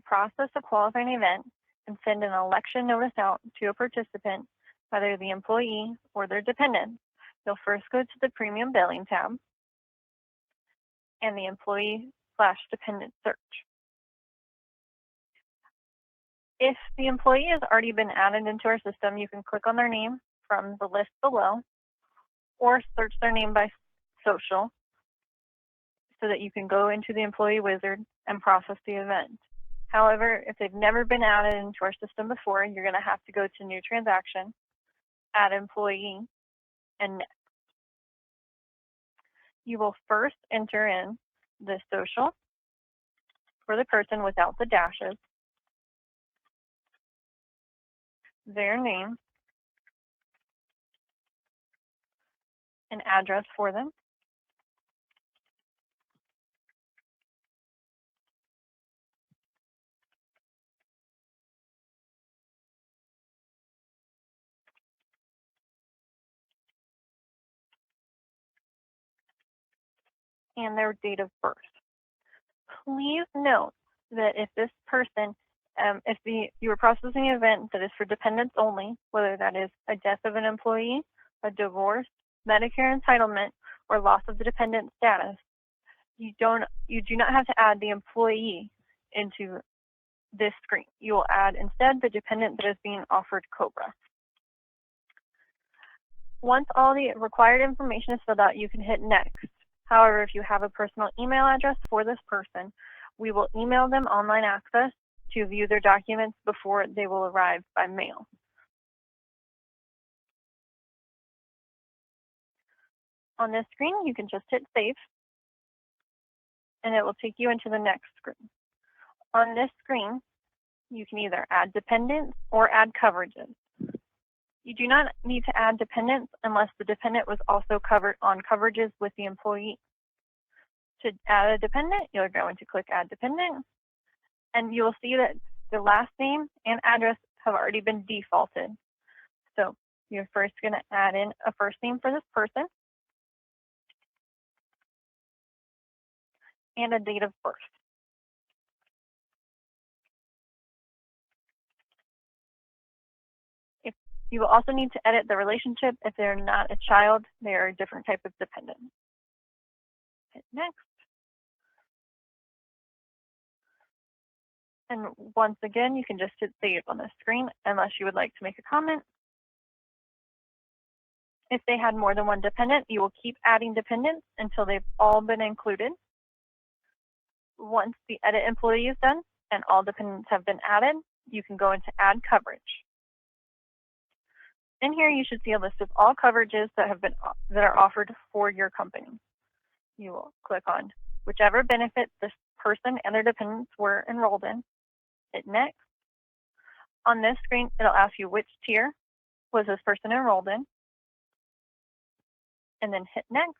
process a qualifying event and send an election notice out to a participant, whether the employee or their dependent, you'll first go to the Premium Billing tab and the Employee/Dependent search. If the employee has already been added into our system, you can click on their name from the list below or search their name by social so that you can go into the employee wizard and process the event. However, if they've never been added into our system before, you're going to have to go to New Transaction, Add Employee, and Next. You will first enter in the social for the person without the dashes, their name, an address for them, and their date of birth. Please note that if this person, if you are processing an event that is for dependents only, whether that is a death of an employee, a divorce, Medicare entitlement, or loss of the dependent status, you do not have to add the employee into this screen. You will add instead the dependent that is being offered COBRA. Once all the required information is filled out, you can hit Next. However, if you have a personal email address for this person, we will email them online access to view their documents before they will arrive by mail. On this screen, you can just hit Save, and it will take you into the next screen. On this screen, you can either add dependents or add coverages. You do not need to add dependents unless the dependent was also covered on coverages with the employee. To add a dependent, you're going to click Add Dependent, and you will see that the last name and address have already been defaulted. So you're first going to add in a first name for this person and a date of birth. You will also need to edit the relationship. If they're not a child, they are a different type of dependent. Hit Next. And once again, you can just hit Save on the screen unless you would like to make a comment. If they had more than one dependent, you will keep adding dependents until they've all been included. Once the Edit Employee is done and all dependents have been added, you can go into Add Coverage. In here, you should see a list of all coverages that are offered for your company. You will click on whichever benefit this person and their dependents were enrolled in. Hit Next. On this screen, it'll ask you which tier was this person enrolled in, and then hit Next.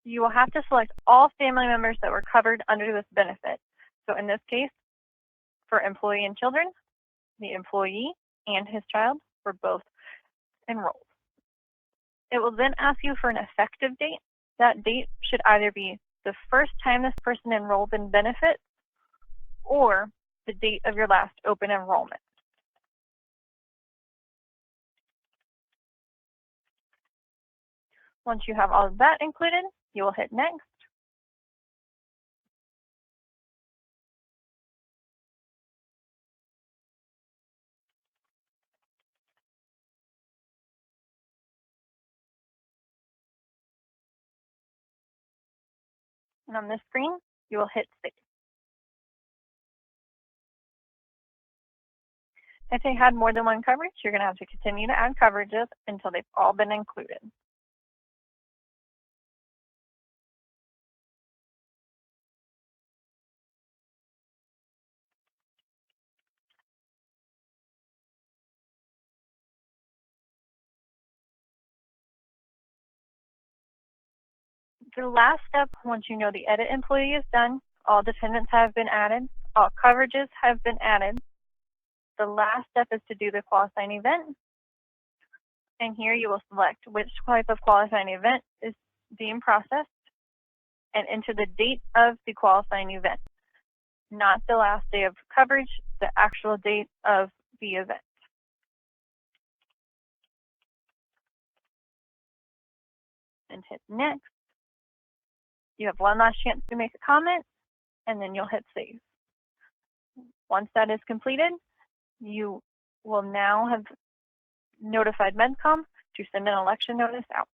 You will have to select all family members that were covered under this benefit. So in this case, for employee and children, the employee and his child were both enrolled. It will then ask you for an effective date. That date should either be the first time this person enrolled in benefits or the date of your last open enrollment. Once you have all of that included, you will hit Next. And on this screen, you will hit Save. If they had more than one coverage, you're going to have to continue to add coverages until they've all been included. The last step, once you know the Edit Employee is done, all dependents have been added, all coverages have been added. The last step is to do the qualifying event. And here you will select which type of qualifying event is being processed and enter the date of the qualifying event. not the last day of coverage, the actual date of the event. And hit next. You have one last chance to make a comment, and then you'll hit save. Once that is completed, you will now have notified MedCom to send an election notice out.